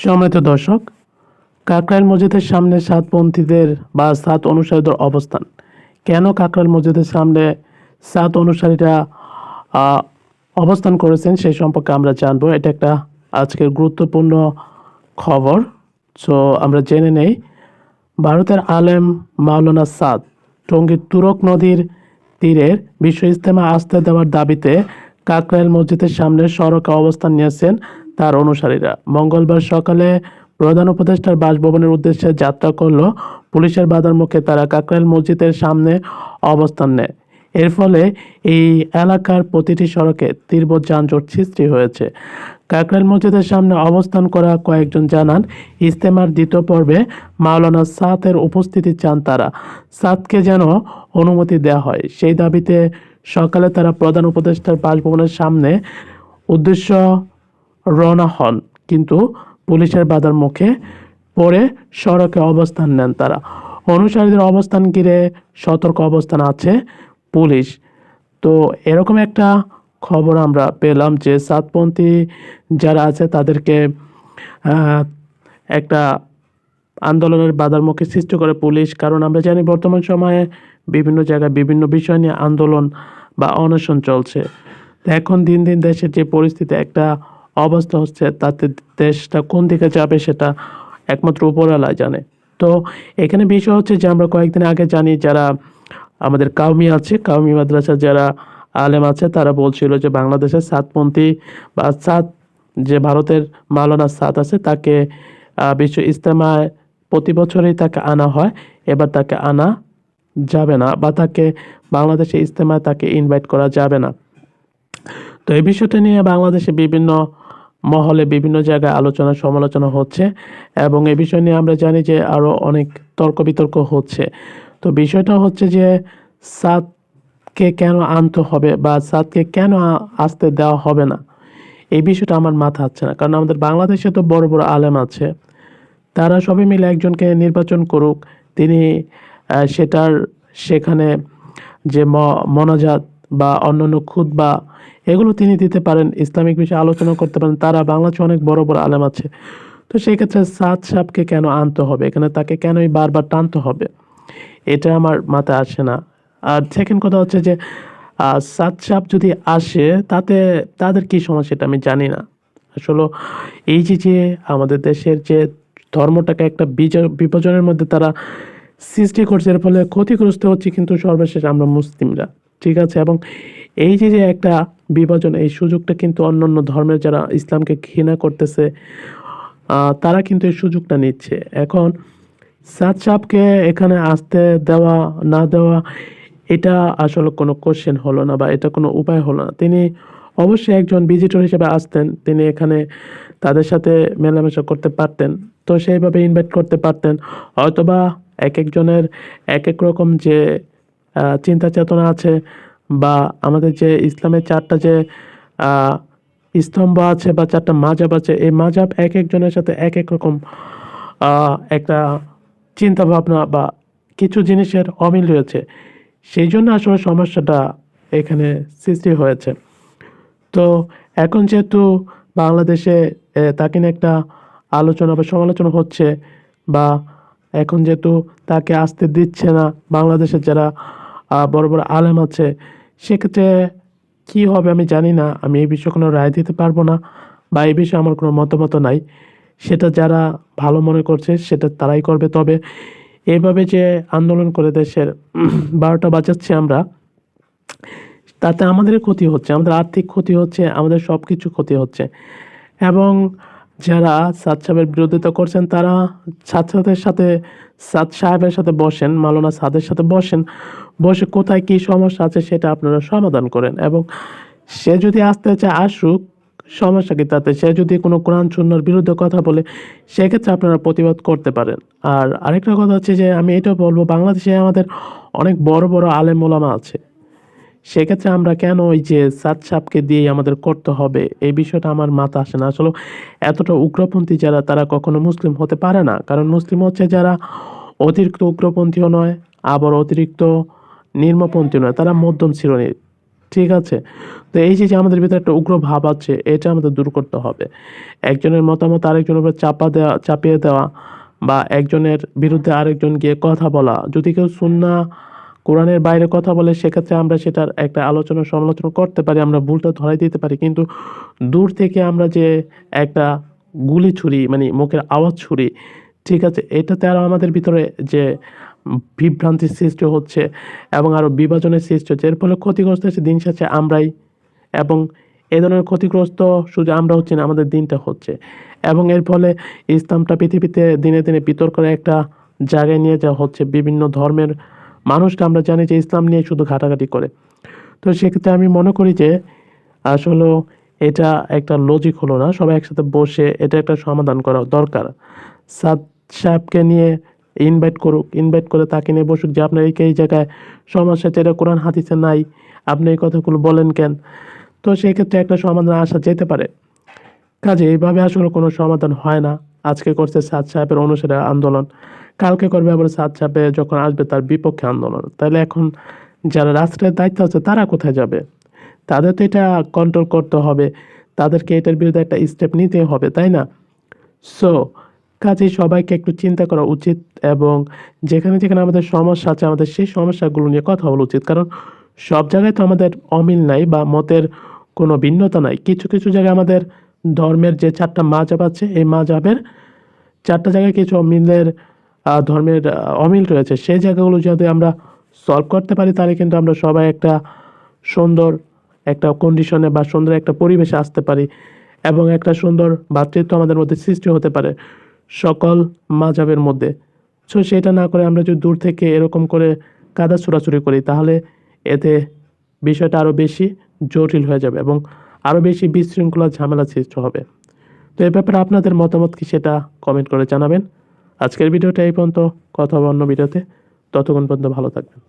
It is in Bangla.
সম্মানিত দর্শক, কাকরাইল মসজিদের সামনে সাতপন্থীদের বা সাত অনুসারীদের অবস্থান। কেন কাকরাইল মসজিদের সামনে সাত অনুসারীরা আহ, অবস্থান করেছেন সেই সম্পর্কে আমরা জানবো। এটা একটা আজকের গুরুত্বপূর্ণ খবর। সো আমরা জেনে নেই। ভারতের আলেম মাওলানা সাদ টঙ্গীর তুরক নদীর তীরের বিশ্ব ইজতেমা আসতে দেওয়ার দাবিতে কাকরাইল মসজিদের সামনে সড়কে অবস্থান নিয়েছেন তার অনুসারীরা। মঙ্গলবার সকালে প্রধান উপদেষ্টার বাসভবনের উদ্দেশ্যে যাত্রা করলো পুলিশের বাধার মুখে তারা কাকরাইল মসজিদের সামনে অবস্থান নেয়। এর ফলে এই এলাকার প্রতিটি সড়কে তীব্র যানজট সৃষ্টি হয়েছে। কাকরাইল মসজিদের সামনে অবস্থান করা কয়েকজন জানান, ইজতেমার দ্বিতীয় পর্বে মাওলানা সাদের উপস্থিতি চান তারা। সাদকে যেন অনুমতি দেওয়া হয় সেই দাবিতে সকালে তারা প্রধান উপদেষ্টার বাসভবনের সামনে উদ্দেশ্য রওনা হন, কিন্তু পুলিশের বাধার মুখে পড়ে সড়কে অবস্থান নেন তারা। অনুসারীদের অবস্থান ঘিরে সতর্ক অবস্থান আছে পুলিশ। তো এরকম একটা খবর আমরা পেলাম যে সাতপন্থী যারা আছে তাদেরকে আহ, একটা আন্দোলনের বাধার মুখে সৃষ্টি করে পুলিশ। কারণ আমরা জানি বর্তমান সময়ে বিভিন্ন জায়গায় বিভিন্ন বিষয় নিয়ে আন্দোলন বা অনশন চলছে। তো এখন দিন দিন দেশের যে পরিস্থিতি একটা অবস্থা হচ্ছে, তাতে দেশটা কোন দিকে যাবে সেটা একমাত্র উপরওয়ালা জানে। তো এখানে বিষয় হচ্ছে যে আমরা কয়েকদিন আগে জানি যারা আমাদের কাউমি আছে, কাউমি মাদ্রাসার যারা আলেম আছে তারা বলছিল যে বাংলাদেশের সাতপন্থী বা সাত যে ভারতের মাওলানা সাদ আছে তাকে বিশ্ব ইজতেমায় প্রতি বছরই তাকে আনা হয়, এবার তাকে আনা যাবে না বা তাকে বাংলাদেশে ইজতেমায় তাকে ইনভাইট করা যাবে না। তো এই বিষয়টা নিয়ে বাংলাদেশে বিভিন্ন মহলে বিভিন্ন জায়গায় আলোচনা সমালোচনা হচ্ছে এবং এই বিষয় নিয়ে আমরা জানি যে আরও অনেক তর্ক বিতর্ক হচ্ছে। তো বিষয়টা হচ্ছে যে সাদকে কেন আনতে হবে বা সাদকে কেন আসতে দেওয়া হবে না, এই বিষয়টা আমার মাথা হচ্ছে না। কারণ আমাদের বাংলাদেশে তো বড় বড় আলেম আছে, তারা সবাই মিলে একজনকে নির্বাচন করুক, তিনি সেটার সেখানে যে মনাজাত বা অন্যান্য খুতবা এগুলো তিনি দিতে পারেন, ইসলামিক বিষয়ে আলোচনা করতে পারেন। তারা বাংলাদেশে অনেক বড় বড় আলেম আছে। তো সেই ক্ষেত্রে সাদ সাহেবকে কেন আনতে হবে এখানে, তাকে কেনই বারবার টানতে হবে, এটা আমার মাথায় আসে না। আর সেকেন্ড কথা হচ্ছে যে সাদ সাহেব যদি আসে তাতে তাদের কি সমস্যা এটা আমি জানি না। আসলে এই যে যে আমাদের দেশের যে ধর্মটাকে একটা বিভাজনের মধ্যে তারা সৃষ্টি করছে, এর ফলে ক্ষতিগ্রস্ত হচ্ছে কিন্তু সর্বশেষ আমরা মুসলিমরা, ঠিক আছে। এবং এই যে যে একটা বিভাজন, এই সুযোগটা কিন্তু অন্যান্য ধর্মের যারা ইসলামকে ঘৃণা করতেছে তারা কিন্তু এই সুযোগটা নিচ্ছে। এখন সাদ সাহেবকে এখানে আসতে দেওয়া না দেওয়া এটা আসলে কোনো কোশ্চেন হলো না বা এটা কোনো উপায় হলো না। তিনি অবশ্যই একজন ভিজিটর হিসেবে আসতেন, তিনি এখানে তাদের সাথে মেলামেশা করতে পারতেন, তো সেইভাবে ইনভাইট করতে পারতেন। হয়তোবা এক একজনের এক এক রকম যে চিন্তা চেতনা আছে বা আমাদের যে ইসলামের চারটা যে আহ, স্তম্ভ আছে বা চারটা মাজাব আছে, এই মাজাব এক একজনের সাথে এক এক রকম একটা চিন্তা ভাবনা বা কিছু জিনিসের অমিল রয়েছে, সেই জন্য আসলে সমস্যাটা এখানে সৃষ্টি হয়েছে। তো এখন যেহেতু বাংলাদেশে তাকে নিয়ে একটা আলোচনা বা সমালোচনা হচ্ছে, বা এখন যেহেতু তাকে আসতে দিচ্ছে না বাংলাদেশের যারা বড় বড় আলেম আছে, সেক্ষেত্রে কি হবে আমি জানি না। আমি এই বিষয়ে কোনো রায় দিতে পারবো না বা এই বিষয়ে আমার কোনো মতামত নাই। সেটা যারা ভালো মনে করছে সেটা তারাই করবে। তবে এইভাবে যে আন্দোলন করে দেশের 12টা বাজাচ্ছি আমরা, তাতে আমাদের ক্ষতি হচ্ছে, আমাদের আর্থিক ক্ষতি হচ্ছে, আমাদের সব কিছু ক্ষতি হচ্ছে। এবং যারা সাদ সাহেবের বিরোধিতা করছেন তারা সাদ সাহেবের সাথে বসেন, মাওলানা সাদের সাথে বসেন, বসে কোথায় কী সমস্যা আছে সেটা আপনারা সমাধান করেন। এবং সে যদি আসতে চায় আসুক, সমস্যা কি তাতে? সে যদি কোনো কোরআন সুন্নাহর বিরুদ্ধে কথা বলে সেক্ষেত্রে আপনারা প্রতিবাদ করতে পারেন। আর আরেকটা কথা হচ্ছে যে আমি এটা বলবো, বাংলাদেশে আমাদের অনেক বড় বড় আলেম ওলামা আছে, সেক্ষেত্রে আমরা কেন ওই যে সাদ সাহেবকে দিয়ে আমাদের করতে হবে, এই বিষয়টা আমার মাথা আসে না। আসলে এতটা উগ্রপন্থী যারা তারা কখনো মুসলিম হতে পারে না। কারণ মুসলিম হচ্ছে যারা অতিরিক্ত উগ্রপন্থীও নয়, আবার অতিরিক্ত নিম্নপন্থী নয়, তারা মধ্যম শ্রেণীর। ঠিক আছে? তো এই যে আমাদের ভিতরে একটা উগ্র ভাব আছে, এটা আমাদের দূর করতে হবে। একজনের মতামত আরেকজনের উপর চাপিয়ে দেওয়া বা একজনের বিরুদ্ধে আরেকজন গিয়ে কথা বলা। যদি কেউ সুন্নাহ কোরআনের বাইরে কথা বলে, সেক্ষেত্রে আমরা সেটার একটা আলোচনা সমালোচনা করতে পারি, আমরা ভুলটা ধরাই দিতে পারি। কিন্তু দূর থেকে আমরা যে একটা গুলি ছুড়ি, মানে মুখের আওয়াজ ছুড়ি, ঠিক আছে? এটাতে আরো আমাদের ভিতরে যে বিভ্রান্তির সৃষ্টি হচ্ছে এবং আরো বিভাজনের সৃষ্টি হচ্ছে। এর ফলে ক্ষতিগ্রস্ত হচ্ছে দিন শেষে আমরাই, এবং এ ধরনের ক্ষতিগ্রস্ত শুধু আমরা হচ্ছি না, আমাদের দিনটা হচ্ছে। এবং এর ফলে ইসলামটা পৃথিবীতে দিনে দিনে বিতর্কের একটা জায়গায় নিয়ে যাওয়া হচ্ছে। বিভিন্ন ধর্মের মানুষরা আমরা জানি যে ইসলাম নিয়ে শুধু ঘাটাঘাটি করে। তো সেক্ষেত্রে আমি মনে করি যে আসলেও এটা একটা লজিক হলো না। সবাই একসাথে বসে এটা একটা সমাধান করা দরকার। সাদ সাহেবকে নিয়ে ইনভাইট করুক, ইনভাইট করে তাকে নিয়ে বসুক যে আপনার এই জায়গায় সমস্যা, যেটা কোরআন হাদিসে নাই, আপনি এই কথাগুলো বলেন কেন? তো সেক্ষেত্রে একটা সমাধান আসা যেতে পারে। কাজে এইভাবে আসলে কোনো সমাধান হয় না। আজকে করছে সাদ সাহেবের অনুসারে আন্দোলন, কালকে করবে আবার সাদ সাহেব যখন আসবে তার বিপক্ষে আন্দোলন। তাহলে এখন যারা রাষ্ট্রের দায়িত্ব আছে তারা কোথায় যাবে? তাদের তো এটা কন্ট্রোল করতে হবে, তাদেরকে এটার বিরুদ্ধে একটা স্টেপ নিতে হবে, তাই না? সো কাজেই সবাইকে একটু চিন্তা করা উচিত, এবং যেখানে যেখানে আমাদের সমস্যা আছে আমাদের সেই সমস্যাগুলো নিয়ে কথা বলা উচিত। কারণ সব জায়গায় তো আমাদের অমিল নাই বা মতের কোনো ভিন্নতা নাই। কিছু কিছু জায়গায় আমাদের ধর্মের যে 4টা মাযহাব আছে, এই মাযহাবের 4টা জায়গায় কিছু অমিলের ধর্মের অমিল রয়েছে। সেই জায়গাগুলো যদি আমরা সলভ করতে পারি, তাহলে কিন্তু আমরা সবাই একটা সুন্দর একটা কন্ডিশনে বা সুন্দর একটা পরিবেশে আসতে পারি, এবং একটা সুন্দর ভ্রাতৃত্ব আমাদের মধ্যে সৃষ্টি হতে পারে সকল মাযহাবের মধ্যে। সো সেটা না করে আমরা যদি দূর থেকে এরকম করে কাদা ছোড়াছুড়ি করি, তাহলে এতে বিষয়টা আরও বেশি জটিল হয়ে যাবে এবং আরও বেশি বিশৃঙ্খলা ঝামেলা সৃষ্টি হবে। তো এ ব্যাপারে আপনাদের মতামত কি, সেটা কমেন্ট করে জানাবেন। আজকের ভিডিওটা এই পর্যন্ত, কথা হবে অন্য ভিডিওতে। ততক্ষণ পর্যন্ত ভালো থাকবেন।